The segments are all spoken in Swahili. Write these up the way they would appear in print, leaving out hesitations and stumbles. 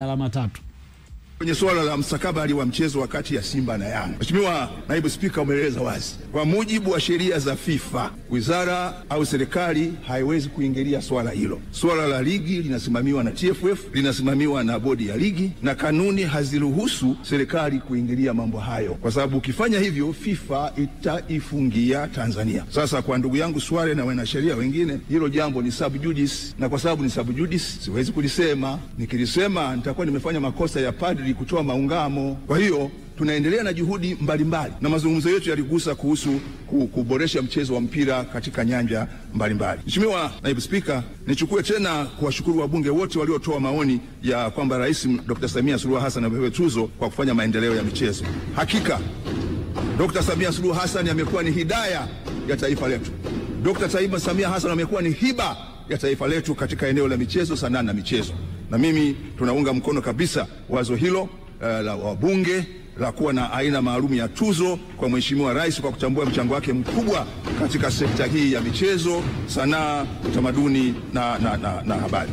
alama tatu. Kwenye suala la mstakabali wa mchezo wakati ya Simba na Yanga, Mheshimiwa Naibu Spika umeeleza wazi, kwa mujibu wa sheria za FIFA, wizara au serikali haiwezi kuingilia swala hilo. Swala la ligi linasimamiwa na TFF, linasimamiwa na bodi ya ligi, na kanuni haziruhusu serikali kuingilia mambo hayo, kwa sababu ukifanya hivyo FIFA itaifungia Tanzania. Sasa kwa ndugu yangu Swale na wanasheria wengine, hilo jambo ni sub judice, na kwa sababu ni sub judice siwezi kulisema. Nikilisema nitakuwa nimefanya makosa ya padri kutoa maungamo. Kwa hiyo tunaendelea na juhudi mbalimbali na mazungumzo yetu yaligusa kuhusu kuboresha mchezo wa mpira katika nyanja mbalimbali. Mheshimiwa Naibu Spika, nichukue tena kuwashukuru wabunge wote waliotoa maoni ya kwamba Rais Dr. Samia Suluhu Hassan amepewa tuzo kwa kufanya maendeleo ya michezo. Hakika Dr. Samia Suluhu Hassan amekuwa ni hidaya ya taifa letu. Dr. Samia Hassan amekuwa ni hiba ya taifa letu katika eneo la michezo, sanaa na michezo. Na mimi tunaunga mkono kabisa wazo hilo la wabunge la kuwa na aina maalum ya tuzo kwa Mheshimiwa Rais kwa kutambua mchango wake mkubwa katika sekta hii ya michezo, sanaa, utamaduni na habari.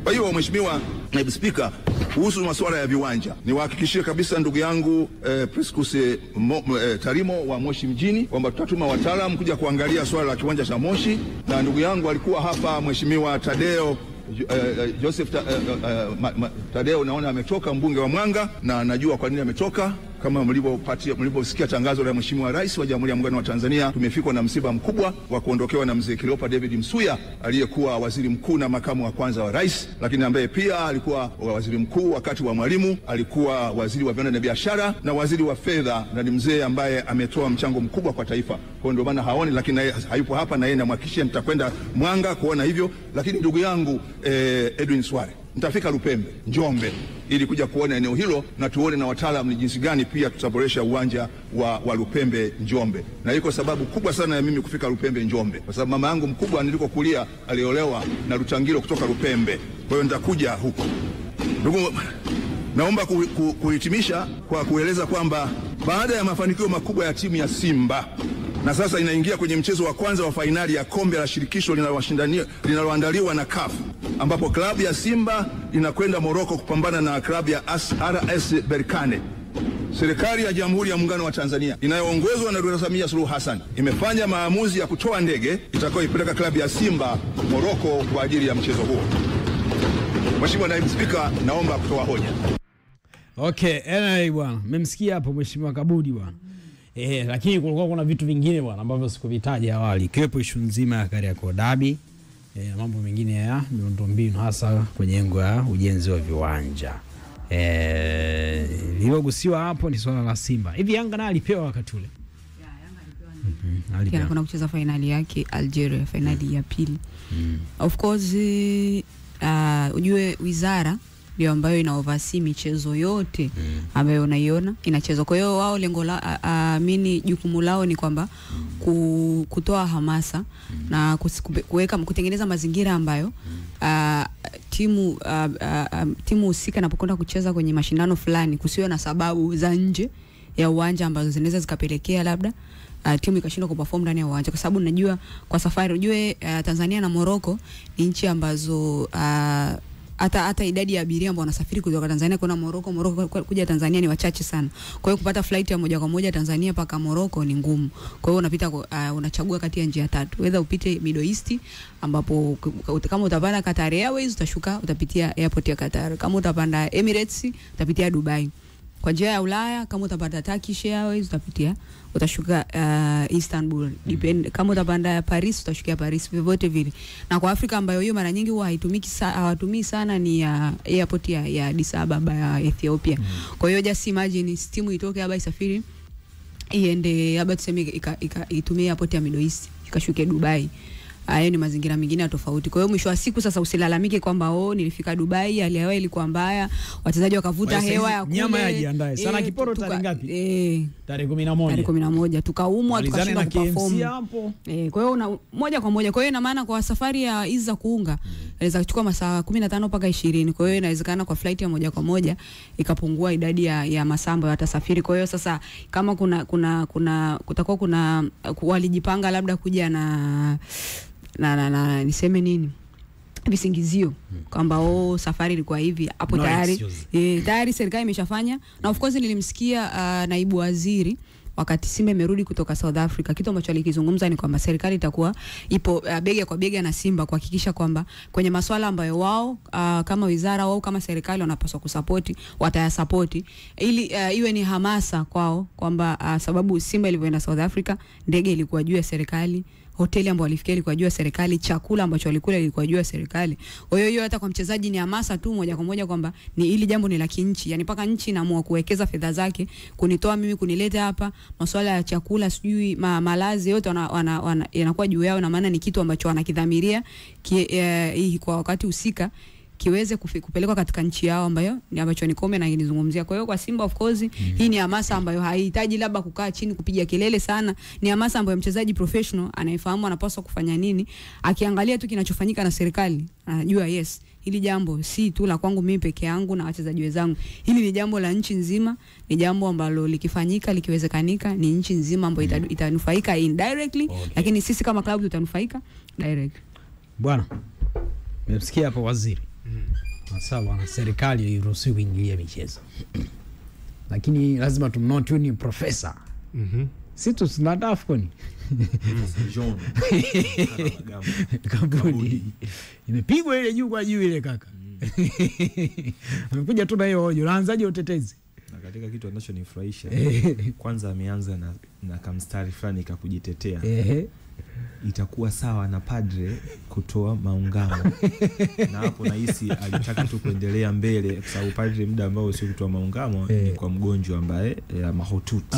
Kwa hiyo Mheshimiwa Naibu Spika, kuhusu masuala ya viwanja, niwahakikishie kabisa ndugu yangu Priscus Tarimo wa Moshi mjini kwamba tutatuma wataalamu kuja kuangalia swala la kiwanja cha Moshi, na ndugu yangu alikuwa hapa Mheshimiwa Tadeo Joseph Tadeo, naona ametoka, mbunge wa Mwanga, na najua kwa nini ametoka. Kama mlivyosikia tangazo la Mheshimiwa Rais wa Jamhuri ya Muungano wa Tanzania, tumefikwa na msiba mkubwa wa kuondokewa na mzee Cleopa David Msuya, aliyekuwa waziri mkuu na makamu wa kwanza wa rais, lakini ambaye pia alikuwa waziri mkuu wakati wa Mwalimu, alikuwa waziri wa viwanda na biashara na waziri wa fedha, na ni mzee ambaye ametoa mchango mkubwa kwa taifa. Kwa ndio maana haoni, lakini hayupo hapa, na yeye namhakikishia nitakwenda Mwanga kuona hivyo. Lakini ndugu yangu Edwin Sware, nitafika Lupembe, Njombe, ili kuja kuona eneo hilo na tuone na wataalamu ni jinsi gani pia tutaboresha uwanja wa Lupembe Njombe. Na iko sababu kubwa sana ya mimi kufika Lupembe Njombe, kwa sababu mama yangu mkubwa nilikokulia aliolewa na Lutangilo kutoka Lupembe. Kwa hiyo nitakuja huko. Ndugu, naomba kuhitimisha kwa kueleza kwamba baada ya mafanikio makubwa ya timu ya Simba, na sasa inaingia kwenye mchezo wa kwanza wa fainali ya kombe la shirikisho linaloandaliwa na CAF, ambapo klabu ya Simba inakwenda Morocco kupambana na klabu ya RS Berkane. Serikali ya Jamhuri ya Muungano wa Tanzania inayoongozwa na Dr. Samia Suluhu Hassan imefanya maamuzi ya kutoa ndege itakayoipeleka klabu ya Simba Morocco kwa ajili ya mchezo huo. Mheshimiwa Naibu Spika, naomba kutoa hoja. Okay, bwana, mmemsikia hapo Mheshimiwa Kabudi bwana. Lakini kulikuwa kuna vitu vingine bwana ambavyo sikuvitaja awali, kiwepo issue nzima ya Kariakoo Derby, mambo mengine ya miundombinu hasa kwenye engo ya ujenzi wa viwanja. Lilogusiwa hapo ni swala la Simba. Hivi Yanga na alipewa wakati ule? Yanga alipewa. Kuna kucheza finali yake Algeria, finali ya pili. Of course ujue wizara ndio ambayo ina oversee michezo yote ambayo unaiona inachezwa. Kwa hiyo wao lengo la jukumu lao ni kwamba kutoa hamasa na kutengeneza mazingira ambayo timu husika inapokwenda kucheza kwenye mashindano fulani kusiwe na sababu za nje ya uwanja ambazo zinaweza zikapelekea labda timu ikashindwa kuperform ndani ya uwanja, kwa sababu najua kwa safari ujue Tanzania na Morocco ni nchi ambazo hata idadi ya abiria ambao wanasafiri kutoka Tanzania kwenda Morocco kuja Tanzania ni wachache sana. Kwa hiyo kupata flight ya moja kwa moja Tanzania paka Morocco ni ngumu. Kwa hiyo unapita unachagua kati ya njia tatu. Whether upite Middle East, ambapo kama utapanda Qatar Airways utashuka utapitia airport ya Qatar. Kama utapanda Emirates utapitia Dubai. Kwa njia ya Ulaya kama utapanda Turkish Airways utashuka Istanbul. Kama utapanda Paris utashukia Paris, vyovyote vile. Na kwa Afrika ambayo hiyo mara nyingi huwa hawatumii sana ni airport ya Addis Ababa ya Ethiopia. Kwa hiyo just imagine timu itoke hapa isafiri iende hapa tuseme itumie airport ya Middle East ikashuke Dubai. Hayo ni mazingira mengine tofauti. Kwa hiyo mwisho wa siku sasa usilalamike kwamba nilifika Dubai hali ya hewa ilikuwa mbaya, wachezaji wakavuta hewa ya kule. Nyama yajiandae. Sana kiporo tarehe ngapi? Tarehe 11. Tarehe 11 tukaumwa tukashindwa kuperform. Kwa hiyo moja kwa moja. Kwa hiyo ina maana kwa safari ya hizi za kuunga inaweza kuchukua masaa 15 mpaka 20. Kwa hiyo inawezekana kwa flight ya moja kwa moja ikapungua idadi ya masaa ambayo watasafiri. Kwa hiyo sasa kama kutakuwa kuna walijipanga labda kuja na niseme nini, visingizio kwamba safari ilikuwa hivi hapo tayari serikali imeshafanya. Na of course nilimsikia naibu waziri wakati Simba imerudi kutoka South Africa, kitu ambacho alikizungumza ni kwamba serikali itakuwa ipo bega kwa bega na Simba kuhakikisha kwamba kwenye masuala ambayo wao kama wizara wao kama serikali wanapaswa kusupport watayasupport, ili iwe ni hamasa kwao kwamba sababu Simba ilivyoenda South Africa ndege ilikuwa juu ya serikali, hoteli ambayo walifikia ilikuwa juu ya serikali, chakula ambacho walikula ilikuwa juu ya serikali. Kwa hiyo hata kwa mchezaji ni hamasa tu moja kwa moja kwamba ni ili jambo ni la kinchi, yani paka nchi inaamua kuwekeza fedha zake kunitoa mimi kunileta hapa, masuala ya chakula sijui malazi yote yanakuwa juu yao, na maana ni kitu ambacho wanakidhamiria kwa wakati husika kiweze kupelekwa katika nchi yao ambacho ni kombe na nilizungumzia. Kwa hiyo kwa Simba of course hii ni hamasa ambayo haihitaji labda kukaa chini kupiga kelele sana. Ni hamasa ambayo mchezaji professional anayefahamu anapaswa kufanya nini, akiangalia tu kinachofanyika na serikali anajua yes, hili jambo si tu la kwangu mimi peke yangu na wachezaji wenzangu, hili ni jambo la nchi nzima, ni jambo ambalo likifanyika likiwezekanika ni nchi nzima ambayo itanufaika indirectly, lakini sisi kama klabu tutanufaika direct. Bwana, mmesikia hapo waziri. Sawa, na serikali hairuhusiwi kuingilia michezo. Lakini lazima tumnote ni profesa. Sisi tunataka AFCON. John. Kabudi. Imepigwa ile juu kwa juu ile kaka. Amekuja tu na hiyo hoja. Unaanzaje utetezi? Na katika kitu anachonifurahisha kwanza ameanza na kamstari fulani kakujitetea. Itakuwa sawa na padre kutoa maungamo. Na hapo nahisi alitaka tu kuendelea mbele kwa sababu padre muda ambao sio kutoa maungamo ni kwa mgonjwa ambaye mahututi.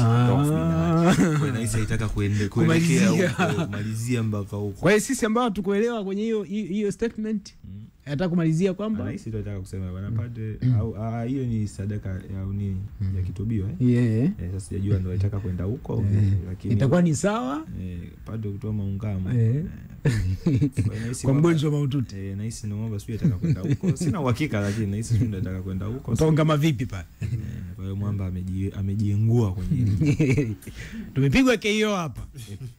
Kwa nahisi alitaka kuelekea kumalizia mpaka huko. Kwa hiyo sisi ambao tukuelewa kwenye hiyo statement anataka kumalizia kwamba nahisi ndio anataka kusema bwana padre au hiyo ni sadaka ya nini ya kitubio sasa sijajua ndio anataka kwenda huko lakini itakuwa ni sawa padre kutoa maungamo kwa mgonjwa mahututi nahisi ndio mambo sio anataka kwenda huko, sina uhakika lakini nahisi ndio anataka kwenda huko. Utaongama vipi pale? Kwa hiyo mwamba amejiengua kwenye tumepigwa KO hapa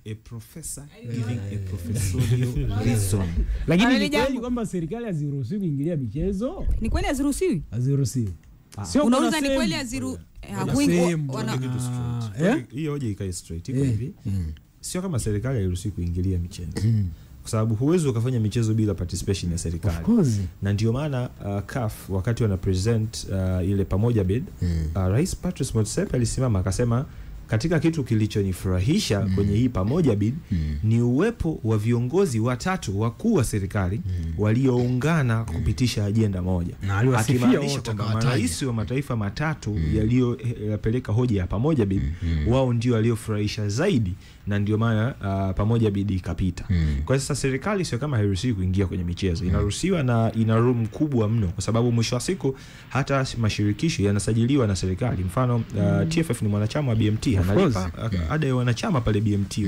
a professor giving a professorial reason. Lakini ni kweli kwamba serikali haziruhusiwi kuingilia michezo? Ni kweli haziruhusiwi? Haziruhusiwi. Sio unauza ni kweli hiyo hoja ikae straight hivi. Sio kama serikali hairuhusiwi kuingilia michezo. Kwa sababu huwezi ukafanya michezo bila participation ya serikali. Na ndio maana CAF wakati wana present ile pamoja bid Rais Patrice Motsepe alisimama akasema katika kitu kilichonifurahisha kwenye hii pamoja bid ni uwepo wa viongozi watatu wakuu wa serikali walioungana kupitisha ajenda moja. Akimaanisha kwamba marais wa mataifa matatu yaliyopeleka hoja ya pamoja bid wao ndio waliofurahisha zaidi, na ndio maana pamoja bid ikapita. Kwa sasa serikali sio kama hairuhusiwi kuingia kwenye michezo, inaruhusiwa na ina room kubwa mno, kwa sababu mwisho wa siku hata mashirikisho yanasajiliwa na serikali. Mfano TFF ni mwanachama wa BMT, analipa ada ya wanachama pale BMT.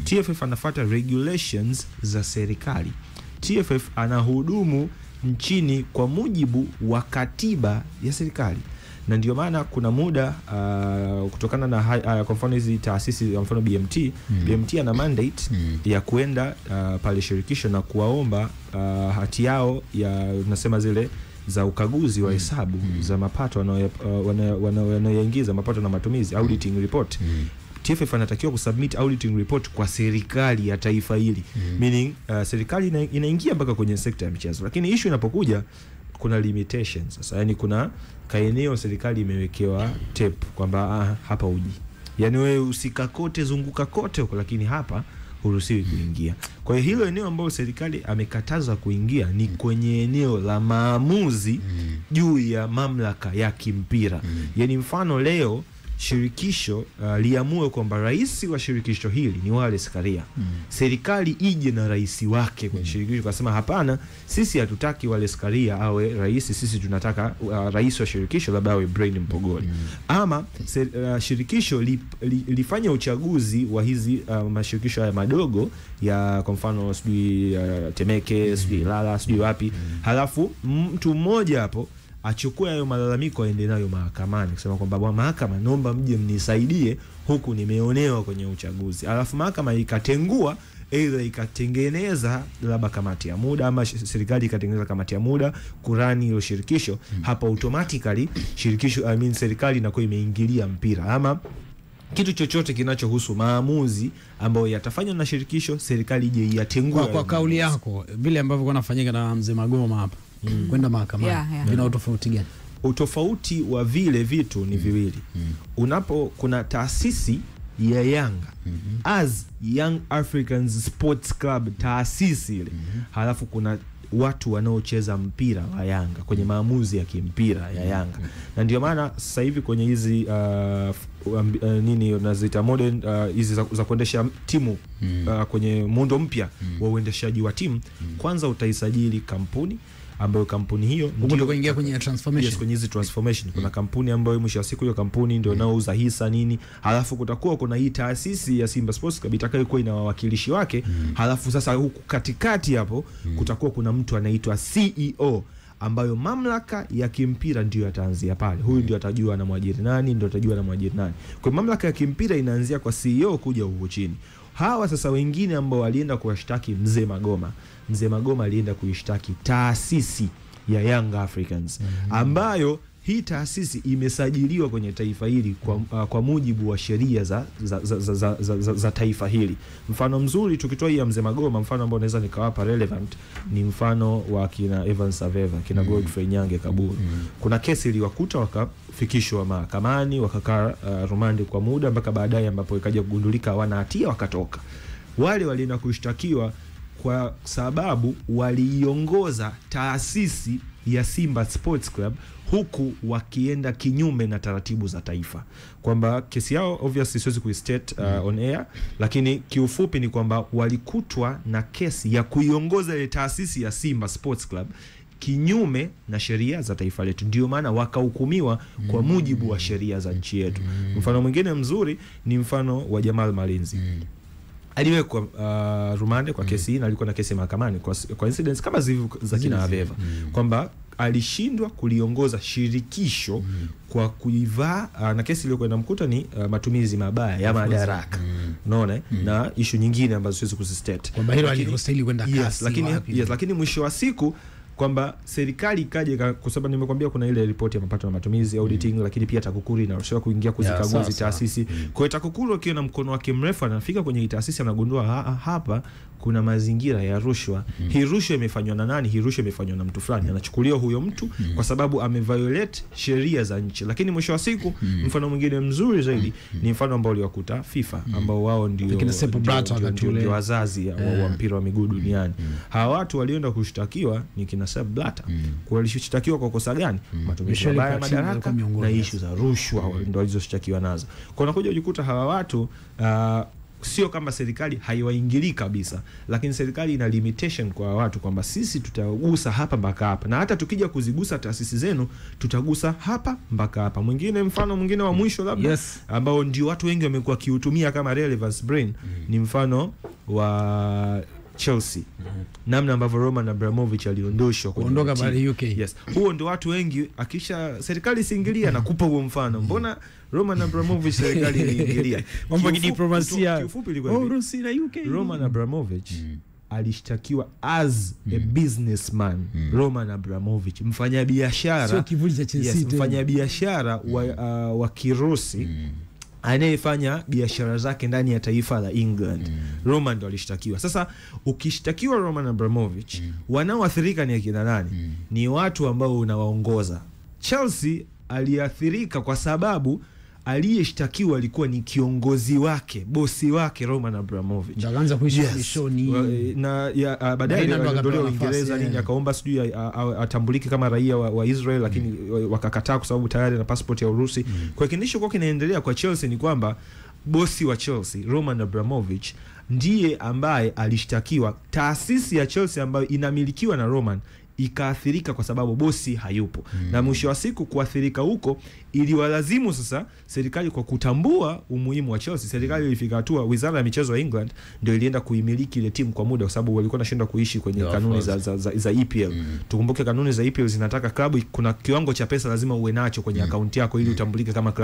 TFF anafuata regulations za serikali. TFF anahudumu nchini kwa mujibu wa katiba ya serikali. Na ndio maana kuna muda kutokana na kwa mfano hizi taasisi ya mfano BMT ana mandate ya kuenda pale shirikisho na kuwaomba hati yao ya tunasema zile za ukaguzi wa hesabu za mapato wanayoingiza mapato na matumizi, auditing report. TFF anatakiwa kusubmit auditing report kwa serikali ya taifa hili. Meaning serikali inaingia mpaka kwenye sekta ya michezo. Lakini issue inapokuja kuna limitations. Sasa yani kuna kaeneo serikali imewekewa tape kwamba hapa uji. Yani wewe usikakote zunguka kote huko, lakini hapa huruhusiwi kuingia. Kwa hiyo hilo eneo ambalo serikali amekataza kuingia ni kwenye eneo la maamuzi juu ya mamlaka ya kimpira. Yani mfano leo shirikisho liamue kwamba rais wa shirikisho hili ni Wallace Karia. Serikali ije na rais wake kwenye shirikisho kasema hapana, sisi hatutaki Wallace Karia awe rais, sisi tunataka rais wa shirikisho labda awe Brain Mpogole. Ama shirikisho lifanya uchaguzi wa hizi mashirikisho haya madogo ya kwa mfano sijui Temeke, sijui Lala, sijui wapi. Halafu mtu mmoja hapo achukue hayo malalamiko aende nayo mahakamani kusema kwamba mahakama, naomba mje mnisaidie, huku nimeonewa kwenye uchaguzi. Alafu mahakama ikatengua, either ikatengeneza labda kamati ya muda, ama serikali ikatengeneza kamati ya muda kurani hilo shirikisho. Hapa automatically shirikisho, serikali inakuwa imeingilia mpira, ama kitu chochote kinachohusu maamuzi ambayo yatafanywa na shirikisho, serikali ije iatengue. Kwa kauli yako, vile ambavyo kunafanyika na Mzee Magoma hapa kwenda mahakamani, vina utofauti gani? Utofauti wa vile vitu ni viwili. Kuna taasisi ya Yanga as Young Africans Sports Club, taasisi ile, halafu kuna watu wanaocheza mpira wa Yanga kwenye maamuzi ya kimpira ya Yanga. Na ndio maana sasa hivi kwenye hizi nini unazita modern hizi za kuendesha timu kwenye muundo mpya wa uendeshaji wa timu, kwanza utaisajili kampuni, ambayo kampuni hiyo ndio kuingia kwenye transformation. Yes, kwenye hizi transformation kuna kampuni ambayo mwisho wa siku hiyo kampuni ndio inauza hisa nini. Halafu kutakuwa kuna hii taasisi ya Simba Sports Club itakayokuwa ina wawakilishi wake. Halafu sasa huku katikati hapo kutakuwa kuna mtu anaitwa CEO, ambayo mamlaka ya kimpira ndio yataanzia pale. Huyu ndio atajua na mwajiri nani, ndio atajua na mwajiri nani. Kwa mamlaka ya kimpira inaanzia kwa CEO kuja huko chini. Hawa sasa wengine ambao walienda kuwashtaki Mzee Magoma alienda kuishtaki taasisi ya Young Africans, ambayo hii taasisi imesajiliwa kwenye taifa hili kwa mujibu wa sheria za taifa hili. Mfano mzuri tukitoa hii ya Mzee Magoma, mfano ambao naweza nikawapa relevant ni mfano wa kina Evans Aveva, kina Godfrey Nyange Kaburu. Kuna kesi iliwakuta, wakafikishwa mahakamani, wakakaa rumande kwa muda, mpaka baadaye ambapo ikaja kugundulika wana hatia, wakatoka. Wale walienda kushtakiwa kwa sababu waliiongoza taasisi ya Simba Sports Club huku wakienda kinyume na taratibu za taifa. Kwamba kesi yao obviously siwezi kuistate on air, lakini kiufupi ni kwamba walikutwa na kesi ya kuiongoza ile taasisi ya Simba Sports Club kinyume na sheria za taifa letu. Ndio maana wakahukumiwa kwa mujibu wa sheria za nchi yetu. Mfano mwingine mzuri ni mfano wa Jamal Malinzi. Aliwekwa rumande kwa kesi hii, na alikuwa na kesi mahakamani kwa incidents kama zilivyo za kina Aveva, kwamba alishindwa kuliongoza shirikisho kwa kuivaa, na kesi iliyokuwa inamkuta ni matumizi mabaya ya madaraka. Unaona? Na issue nyingine ambazo siwezi kusistate kwamba hilo alistahili kwenda kasi. Lakini mwisho wa siku kwamba serikali ikaje, kwa sababu nimekwambia kuna ile ripoti ya mapato na matumizi auditing, lakini pia TAKUKURU inaruhusiwa kuingia kuzikagua hizo taasisi. Kwa hiyo TAKUKURU akiwa na mkono wake mrefu anafika kwenye taasisi, anagundua hapa kuna mazingira ya rushwa. Hii rushwa imefanywa na nani? Hii rushwa imefanywa na mtu fulani. Anachukuliwa huyo mtu kwa sababu ameviolate sheria za nchi. Lakini mwisho wa siku mfano mwingine mzuri zaidi ni mfano ambao uliwakuta FIFA, ambao wao ndio wazazi wa mpira wa miguu duniani. Hawa watu walioenda kushtakiwa ni kina Sepp Blatter. Kwa walishtakiwa kwa kosa gani? Matumizi mabaya ya madaraka na issue za rushwa ndio walizoshtakiwa nazo. Kwa unakuja ujikuta hawa watu sio kama serikali haiwaingilii kabisa, lakini serikali ina limitation kwa watu kwamba sisi tutagusa hapa mpaka hapa, na hata tukija kuzigusa taasisi zenu tutagusa hapa mpaka hapa. Mfano mwingine wa mwisho labda ambao ndio watu wengi wamekuwa kiutumia kama relevance brain ni mfano wa Chelsea. Namna ambavyo Roman Abramovich aliondoshwa kuondoka pale UK. Yes. Huo ndio watu wengi akisha serikali siingilia na kupa huo mfano. Mbona Roman Abramovich serikali iliingilia? Mambo ya diplomasia. Kiufupi ilikuwa Urusi na UK. Roman Abramovich alishtakiwa as a businessman. Roman Abramovich mfanyabiashara, sio kivuli cha Chelsea. Yes, mfanyabiashara wa Kirusi anayefanya biashara zake ndani ya taifa la England. Roman ndo alishtakiwa. Sasa ukishtakiwa Roman Abramovich, wanaoathirika ni akina nani? Ni watu ambao unawaongoza. Chelsea aliathirika kwa sababu aliyeshtakiwa alikuwa ni kiongozi wake, bosi wake Roman Abramovich. Ndio kuishi mishoni na baadaye aliondolewa Uingereza nini, akaomba sijui atambulike kama raia wa Israel, lakini wakakataa kwa sababu tayari na passport ya Urusi. Kwa kinisho kwa kinaendelea kwa Chelsea ni kwamba bosi wa Chelsea Roman Abramovich ndiye ambaye alishtakiwa. Taasisi ya Chelsea ambayo inamilikiwa na Roman ikaathirika kwa sababu bosi hayupo. Na mwisho wa siku kuathirika huko iliwalazimu sasa serikali, kwa kutambua umuhimu wa Chelsea, serikali ilifika hatua, wizara ya michezo ya England ndio ilienda kuimiliki ile timu kwa muda, kwa sababu walikuwa wanashindwa kuishi kwenye kanuni za EPL. Tukumbuke kanuni za EPL zinataka klabu, kuna kiwango cha pesa lazima uwe nacho kwenye akaunti yako ili utambulike kama klabu